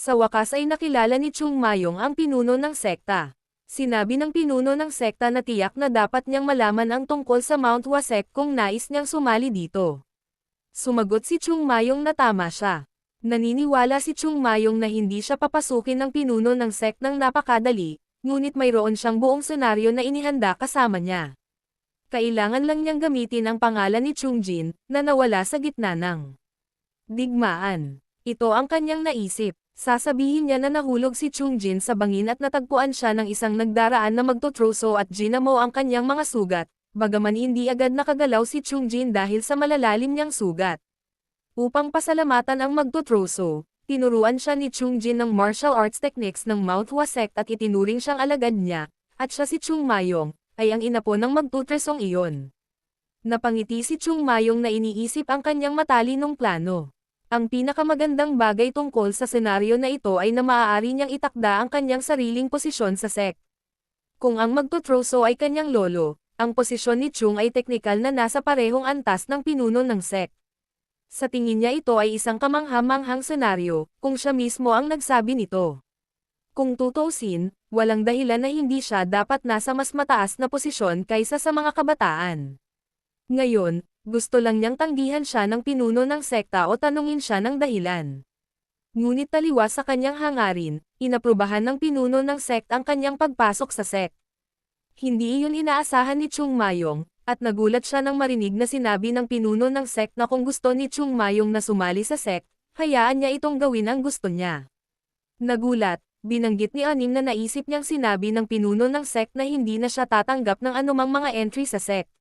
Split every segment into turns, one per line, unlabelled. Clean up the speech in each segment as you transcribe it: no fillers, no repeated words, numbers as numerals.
Sa wakas ay nakilala ni Chung Mayong ang pinuno ng sekta. Sinabi ng pinuno ng sekta na tiyak na dapat niyang malaman ang tungkol sa Mount Wasek kung nais niyang sumali dito. Sumagot si Chung Mayong na tama siya. Naniniwala si Chung Mayong na hindi siya papasukin ng pinuno ng sect ng napakadali, ngunit mayroon siyang buong senaryo na inihanda kasama niya. Kailangan lang niyang gamitin ang pangalan ni Chung Jin, na nawala sa gitna ng digmaan. Ito ang kanyang naisip. Sasabihin niya na nahulog si Chung Jin sa bangin at natagpuan siya ng isang nagdaraan na magtutroso at ginamo ang kanyang mga sugat, bagaman hindi agad nakagalaw si Chung Jin dahil sa malalalim niyang sugat. Upang pasalamatan ang magtutroso, tinuruan siya ni Chung Jin ng martial arts techniques ng Mount Wasek at itinuring siyang alagad niya, at siya si Chung Mayong, ay ang inapo ng magtutresong iyon. Napangiti si Chung Mayong na iniisip ang kanyang matalinong plano. Ang pinakamagandang bagay tungkol sa senaryo na ito ay na maaari niyang itakda ang kanyang sariling posisyon sa sect. Kung ang magtutroso ay kanyang lolo, ang posisyon ni Chung ay teknikal na nasa parehong antas ng pinuno ng sect. Sa tingin niya ito ay isang kamangha-manghang senaryo, kung siya mismo ang nagsabi nito. Kung tutuusin, walang dahilan na hindi siya dapat nasa mas mataas na posisyon kaysa sa mga kabataan. Ngayon, gusto lang niyang tanggihan siya ng pinuno ng sekta o tanungin siya ng dahilan. Ngunit taliwas sa kanyang hangarin, inaprubahan ng pinuno ng sect ang kanyang pagpasok sa sect. Hindi iyon inaasahan ni Chung Mayong, at nagulat siya nang marinig na sinabi ng pinuno ng sect na kung gusto ni Chung Mayong na sumali sa sect, hayaan niya itong gawin ang gusto niya. Nagulat, binanggit ni Anim na naisip niyang sinabi ng pinuno ng sect na hindi na siya tatanggap ng anumang mga entry sa sect.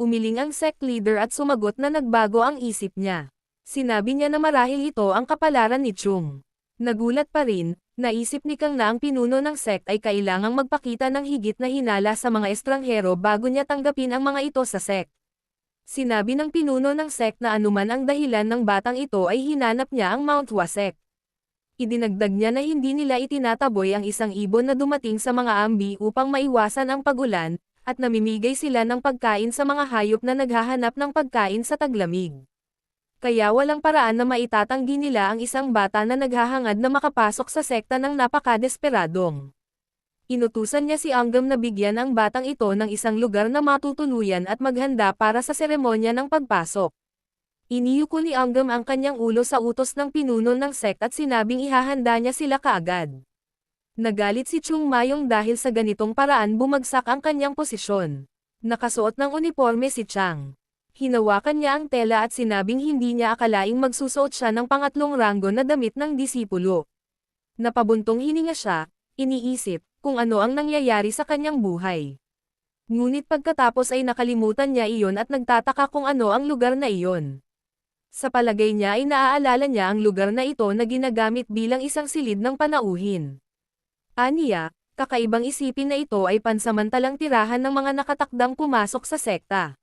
Umiling ang sect leader at sumagot na nagbago ang isip niya. Sinabi niya na marahil ito ang kapalaran ni Chung. Nagulat pa rin, naisip ni Kang na ang pinuno ng sect ay kailangang magpakita ng higit na hinala sa mga estranghero bago niya tanggapin ang mga ito sa sect. Sinabi ng pinuno ng sect na anuman ang dahilan ng batang ito ay hinanap niya ang Mount Wasek. Idinagdag niya na hindi nila itinataboy ang isang ibon na dumating sa mga ambi upang maiwasan ang pagulan, at namimigay sila ng pagkain sa mga hayop na naghahanap ng pagkain sa taglamig. Kaya walang paraan na maitatanggi nila ang isang bata na naghahangad na makapasok sa sekta ng napakadesperadong. Inutusan niya si Anggam na bigyan ang batang ito ng isang lugar na matutuluyan at maghanda para sa seremonya ng pagpasok. Iniyuko ni Anggam ang kanyang ulo sa utos ng pinuno ng sect at sinabing ihahanda niya sila kaagad. Nagalit si Chung Mayong dahil sa ganitong paraan bumagsak ang kanyang posisyon. Nakasuot ng uniforme si Chang. Hinawakan niya ang tela at sinabing hindi niya akalaing magsusuot siya ng pangatlong ranggo na damit ng disipulo. Napabuntong hininga siya, iniisip kung ano ang nangyayari sa kanyang buhay. Ngunit pagkatapos ay nakalimutan niya iyon at nagtataka kung ano ang lugar na iyon. Sa palagay niya ay naaalala niya ang lugar na ito na ginagamit bilang isang silid ng panauhin. Aniya, kakaibang isipin na ito ay pansamantalang tirahan ng mga nakatakdang pumasok sa sekta.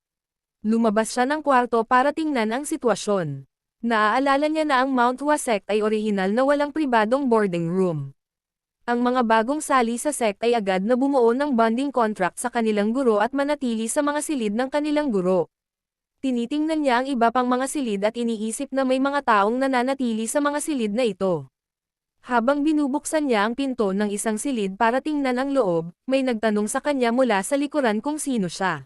Lumabas siya ng kwarto para tingnan ang sitwasyon. Naaalala niya na ang Mount Wasek ay orihinal na walang pribadong boarding room. Ang mga bagong sali sa sect ay agad na bumuo ng bonding contract sa kanilang guro at manatili sa mga silid ng kanilang guro. Tinitingnan niya ang iba pang mga silid at iniisip na may mga taong nananatili sa mga silid na ito. Habang binubuksan niya ang pinto ng isang silid para tingnan ang loob, may nagtanong sa kanya mula sa likuran kung sino siya.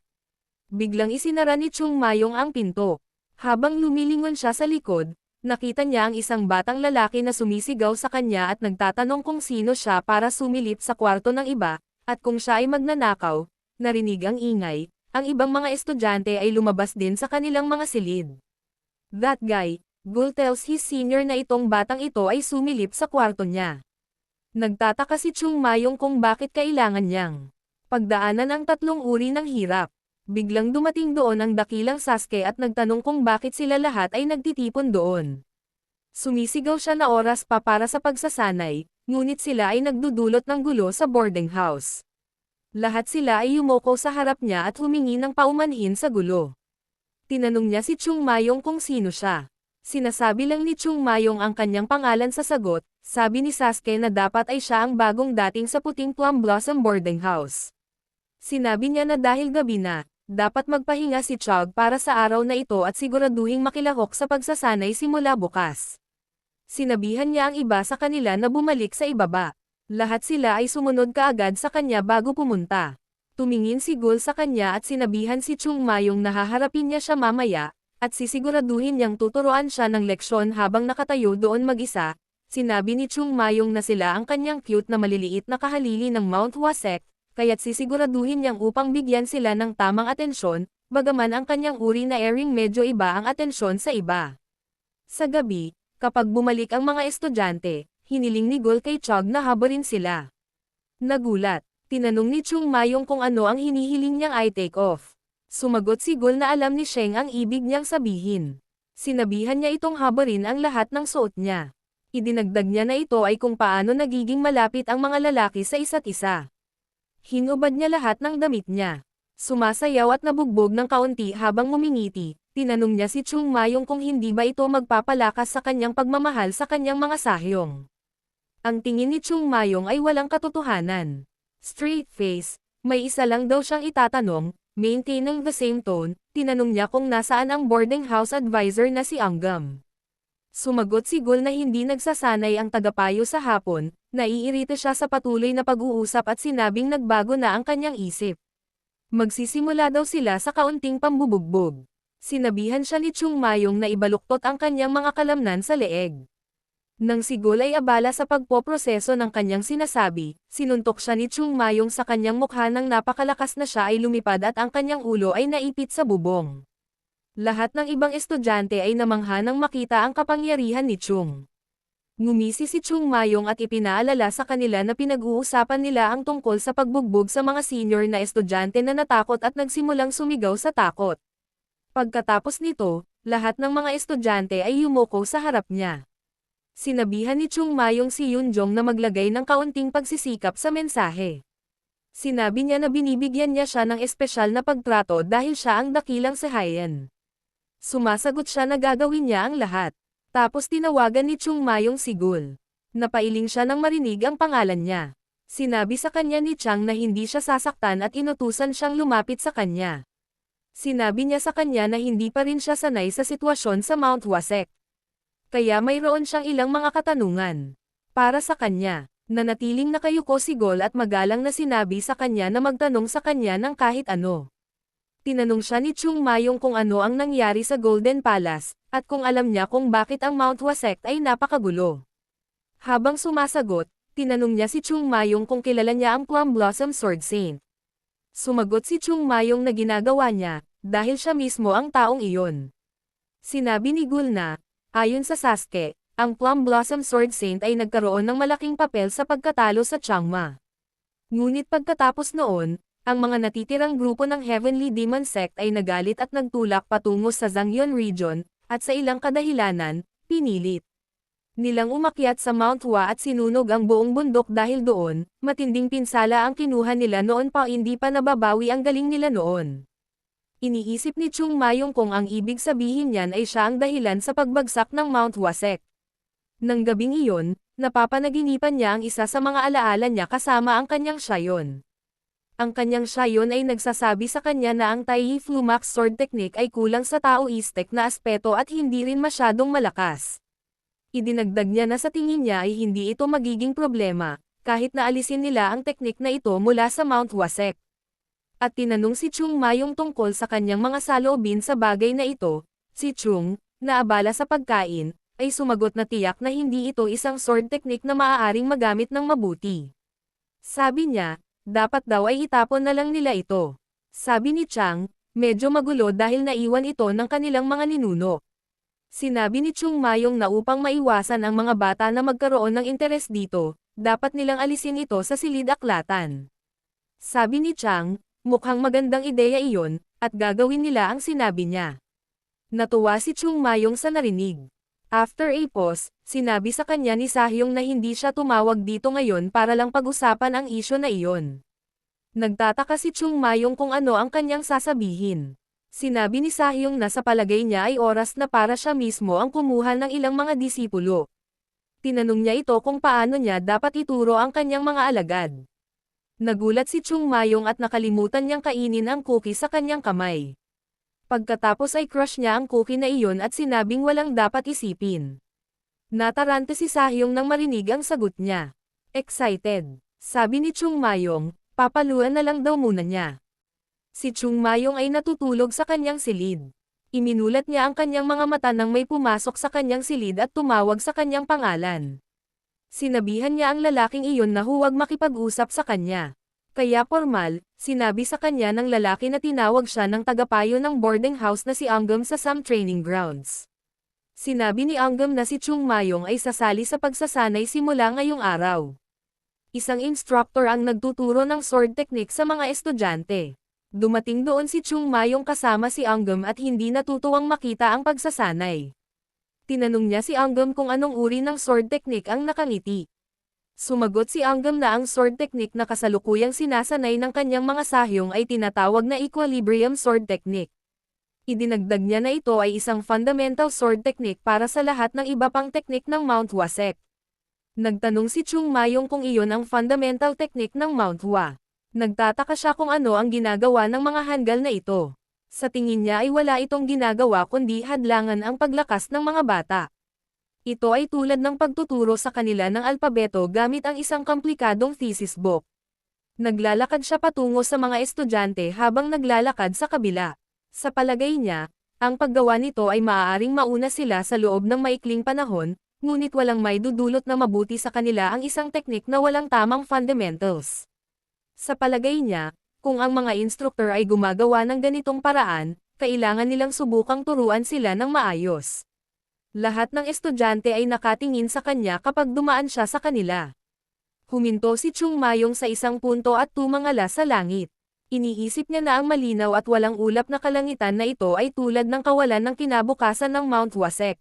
Biglang isinara ni Chung Mayong ang pinto. Habang lumilingon siya sa likod, nakita niya ang isang batang lalaki na sumisigaw sa kanya at nagtatanong kung sino siya para sumilip sa kwarto ng iba, at kung siya ay magnanakaw. Narinig ang ingay, ang ibang mga estudyante ay lumabas din sa kanilang mga silid. That guy, Gul tells his senior na itong batang ito ay sumilip sa kwarto niya. Nagtataka si Chung Mayong kung bakit kailangan niyang pagdaanan ang tatlong uri ng hirap. Biglang dumating doon ang dakilang Sasuke at nagtanong kung bakit sila lahat ay nagtitipon doon. Sumisigaw siya na oras pa para sa pagsasanay, ngunit sila ay nagdudulot ng gulo sa boarding house. Lahat sila ay yumoko sa harap niya at humingi ng paumanhin sa gulo. Tinanong niya si Chung Mayong kung sino siya. Sinasabi lang ni Chung Mayong ang kanyang pangalan sa sagot, sabi ni Sasuke na dapat ay siya ang bagong dating sa puting Plum Blossom boarding house. Sinabi niya na dahil gabi na, dapat magpahinga si Chog para sa araw na ito at siguraduhing makilahok sa pagsasanay simula bukas. Sinabihan niya ang iba sa kanila na bumalik sa ibaba. Lahat sila ay sumunod kaagad sa kanya bago pumunta. Tumingin si Gul sa kanya at sinabihan si Chung Mayong na haharapin niya siya mamaya, at sisiguraduhin niyang tuturuan siya ng leksyon habang nakatayo doon mag-isa. Sinabi ni Chung Mayong na sila ang kanyang cute na maliliit na kahalili ng Mount Wasek, kaya't sisiguraduhin niyang upang bigyan sila ng tamang atensyon, bagaman ang kanyang uri na airing medyo iba ang atensyon sa iba. Sa gabi, kapag bumalik ang mga estudyante, hiniling ni Gul kay Chog na habarin sila. Nagulat, tinanong ni Chung Mayong kung ano ang hinihiling niyang i-take off. Sumagot si Gul na alam ni Sheng ang ibig niyang sabihin. Sinabihan niya itong habarin ang lahat ng suot niya. Idinagdag niya na ito ay kung paano nagiging malapit ang mga lalaki sa isa't isa. Hinubad niya lahat ng damit niya. Sumasayaw at nabugbog ng kaunti habang ngumingiti. Tinanong niya si Chung Mayong kung hindi ba ito magpapalakas sa kanyang pagmamahal sa kanyang mga sahyong. Ang tingin ni Chung Mayong ay walang katotohanan. Straight face, may isa lang daw siyang itatanong, maintaining the same tone, tinanong niya kung nasaan ang boarding house advisor na si Anggam. Sumagot si Gul na hindi nagsasanay ang tagapayo sa hapon, naiirita siya sa patuloy na pag-uusap at sinabing nagbago na ang kanyang isip. Magsisimula daw sila sa kaunting pambubugbog. Sinabihan siya ni Chung Mayong na ibaluktot ang kanyang mga kalamnan sa leeg. Nang si Gul ay abala sa pagpoproseso ng kanyang sinasabi, sinuntok siya ni Chung Mayong sa kanyang mukha nang napakalakas na siya ay lumipad at ang kanyang ulo ay naipit sa bubong. Lahat ng ibang estudyante ay namangha nang makita ang kapangyarihan ni Chung. Ngumisi si Chung Mayong at ipinaalala sa kanila na pinag-uusapan nila ang tungkol sa pagbugbog sa mga senior na estudyante na natakot at nagsimulang sumigaw sa takot. Pagkatapos nito, lahat ng mga estudyante ay yumuko sa harap niya. Sinabihan ni Chung Mayong si Yunjong na maglagay ng kaunting pagsisikap sa mensahe. Sinabi niya na binibigyan niya siya ng espesyal na pagtrato dahil siya ang dakilang si Hyen. Sumasagot siya na gagawin niya ang lahat. Tapos tinawagan ni Chung Mayong si Gul. Napailing siya nang marinig ang pangalan niya. Sinabi sa kanya ni Chang na hindi siya sasaktan at inutusan siyang lumapit sa kanya. Sinabi niya sa kanya na hindi pa rin siya sanay sa sitwasyon sa Mount Wasek. Kaya mayroon siyang ilang mga katanungan. Para sa kanya, nanatiling nakayuko si Gul at magalang na sinabi sa kanya na magtanong sa kanya ng kahit ano. Tinanong siya ni Chung Mayong kung ano ang nangyari sa Golden Palace, at kung alam niya kung bakit ang Mount Wasek ay napakagulo. Habang sumasagot, tinanong niya si Chung Mayong kung kilala niya ang Plum Blossom Sword Saint. Sumagot si Chung Mayong na ginagawa niya, dahil siya mismo ang taong iyon. Sinabi ni Gul na, ayon sa Sasuke, ang Plum Blossom Sword Saint ay nagkaroon ng malaking papel sa pagkatalo sa Changma. Ngunit pagkatapos noon, ang mga natitirang grupo ng Heavenly Demon Sect ay nagalit at nagtulak patungo sa Zangyon Region, at sa ilang kadahilanan, pinilit nilang umakyat sa Mount Hua at sinunog ang buong bundok dahil doon, matinding pinsala ang kinuha nila noon pa hindi pa nababawi ang galing nila noon. Iniisip ni Chung Mayong kung ang ibig sabihin niyan ay siya ang dahilan sa pagbagsak ng Mount Wasek. Nang gabing iyon, napapanaginipan niya ang isa sa mga alaala niya kasama ang kanyang Shayon. Ang kanyang Shayon ay nagsasabi sa kanya na ang Tai Flumax Sword Technique ay kulang sa Taoistic na aspeto at hindi rin masyadong malakas. Idinagdag niya na sa tingin niya ay hindi ito magiging problema, kahit na alisin nila ang teknik na ito mula sa Mount Wasek. At tinanong si Chung Mayong tungkol sa kanyang mga saloobin sa bagay na ito, si Chung, na abala sa pagkain, ay sumagot na tiyak na hindi ito isang sword technique na maaaring magamit ng mabuti. Sabi niya, dapat daw ay itapon na lang nila ito. Sabi ni Chang, medyo magulo dahil naiwan ito ng kanilang mga ninuno. Sinabi ni Chung Mayong na upang maiwasan ang mga bata na magkaroon ng interes dito, dapat nilang alisin ito sa silid-aklatan. Sabi ni Chang, mukhang magandang ideya iyon, at gagawin nila ang sinabi niya. Natuwa si Chung Mayong sa narinig. After a pause, sinabi sa kanya ni Sahyong na hindi siya tumawag dito ngayon para lang pag-usapan ang isyo na iyon. Nagtataka si Chung Mayong kung ano ang kanyang sasabihin. Sinabi ni Sahyong na sa palagay niya ay oras na para siya mismo ang kumuha ng ilang mga disipulo. Tinanong niya ito kung paano niya dapat ituro ang kanyang mga alagad. Nagulat si Chung Mayong at nakalimutan niyang kainin ang cookie sa kanyang kamay. Pagkatapos ay crush niya ang cookie na iyon at sinabing walang dapat isipin. Natarante si Sahyong nang marinig ang sagot niya. Excited. Sabi ni Chung Mayong, papaluan na lang daw muna niya. Si Chung Mayong ay natutulog sa kanyang silid. Iminulat niya ang kanyang mga mata nang may pumasok sa kanyang silid at tumawag sa kanyang pangalan. Sinabihan niya ang lalaking iyon na huwag makipag-usap sa kanya. Kaya formal, sinabi sa kanya ng lalaki na tinawag siya ng tagapayo ng boarding house na si Anggam sa some training grounds. Sinabi ni Anggam na si Chung Mayong ay sasali sa pagsasanay simula ngayong araw. Isang instructor ang nagtuturo ng sword technique sa mga estudyante. Dumating doon si Chung Mayong kasama si Anggam at hindi natutuwang makita ang pagsasanay. Tinanong niya si Anggam kung anong uri ng sword technique ang nakangiti. Sumagot si Anggam na ang sword technique na kasalukuyang sinasanay ng kanyang mga sahyong ay tinatawag na equilibrium sword technique. Idinagdag niya na ito ay isang fundamental sword technique para sa lahat ng iba pang teknik ng Mount Hua sect. Nagtanong si Chung Mayong kung iyon ang fundamental technique ng Mount Hua. Nagtataka siya kung ano ang ginagawa ng mga Hangul na ito. Sa tingin niya ay wala itong ginagawa kundi hadlangan ang paglakas ng mga bata. Ito ay tulad ng pagtuturo sa kanila ng alpabeto gamit ang isang komplikadong thesis book. Naglalakad siya patungo sa mga estudyante habang naglalakad sa kabila. Sa palagay niya, ang paggawa nito ay maaaring mauna sila sa loob ng maikling panahon, ngunit walang may dudulot na mabuti sa kanila ang isang teknik na walang tamang fundamentals. Sa palagay niya, kung ang mga instructor ay gumagawa ng ganitong paraan, kailangan nilang subukang turuan sila ng maayos. Lahat ng estudyante ay nakatingin sa kanya kapag dumaan siya sa kanila. Huminto si Chung Mayong sa isang punto at tumangala sa langit. Iniisip niya na ang malinaw at walang ulap na kalangitan na ito ay tulad ng kawalan ng kinabukasan ng Mount Hua sect.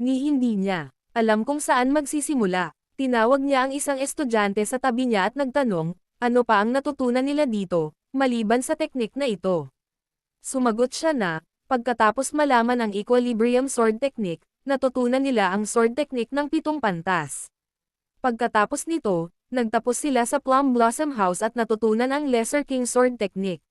Ni hindi niya alam kung saan magsisimula. Tinawag niya ang isang estudyante sa tabi niya at nagtanong, ano pa ang natutunan nila dito, maliban sa teknik na ito. Sumagot siya na, pagkatapos malaman ang equilibrium sword technique, natutunan nila ang sword technique ng 7 pantas. Pagkatapos nito, nagtapos sila sa Plum Blossom House at natutunan ang Lesser King sword technique.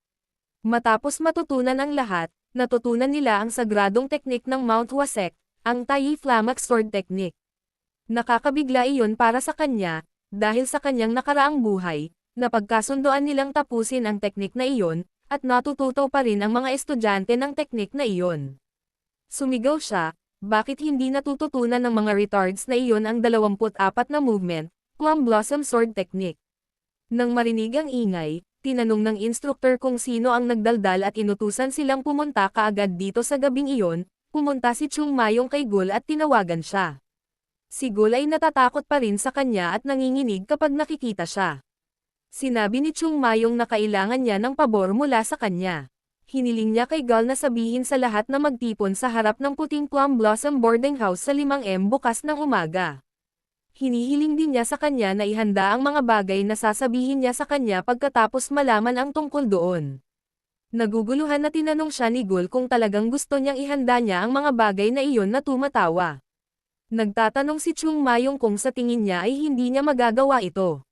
Matapos matutunan ang lahat, natutunan nila ang sagradong teknik ng Mount Hua sect, ang Tai Flamax sword technique. Nakakabigla iyon para sa kanya, dahil sa kanyang nakaraang buhay, napagkasundoan nilang tapusin ang teknik na iyon, at natututo pa rin ang mga estudyante ng teknik na iyon. Sumigaw siya, bakit hindi natututunan ng mga retards na iyon ang 24 na movement, Plum Blossom Sword Technique? Nang marinig ang ingay, tinanong ng instructor kung sino ang nagdaldal at inutusan silang pumunta kaagad dito sa gabing iyon, pumunta si Chung Mayong kay Gul at tinawagan siya. Si Gul ay natatakot pa rin sa kanya at nanginginig kapag nakikita siya. Sinabi ni Chung Mayong na kailangan niya ng pabor mula sa kanya. Hiniling niya kay Gul na sabihin sa lahat na magtipon sa harap ng puting Plum Blossom boarding house sa 5 bukas ng umaga. Hinihiling din niya sa kanya na ihanda ang mga bagay na sasabihin niya sa kanya pagkatapos malaman ang tungkol doon. Naguguluhan na tinanong siya ni Gul kung talagang gusto niyang ihanda niya ang mga bagay na iyon na tumatawa. Nagtatanong si Chung Mayong kung sa tingin niya ay hindi niya magagawa ito.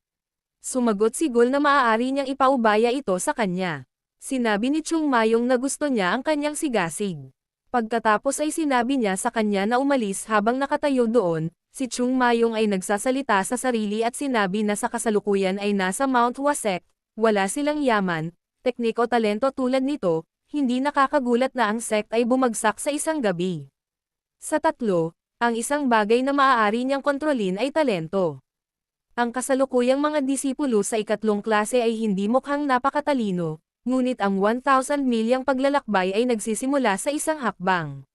Sumagot si Gul na maaari niyang ipaubaya ito sa kanya. Sinabi ni Chung Mayong na gusto niya ang kanyang sigasig. Pagkatapos ay sinabi niya sa kanya na umalis habang nakatayo doon, si Chung Mayong ay nagsasalita sa sarili at sinabi na sa kasalukuyan ay nasa Mount Hua sect, wala silang yaman, teknik o talento tulad nito, hindi nakakagulat na ang sect ay bumagsak sa isang gabi. Sa tatlo, ang isang bagay na maaari niyang kontrolin ay talento. Ang kasalukuyang mga disipulo sa 3 klase ay hindi mukhang napakatalino, ngunit ang 1,000 milyang paglalakbay ay nagsisimula sa isang hakbang.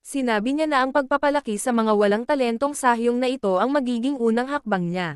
Sinabi niya na ang pagpapalaki sa mga walang talentong sahyong na ito ang magiging unang hakbang niya.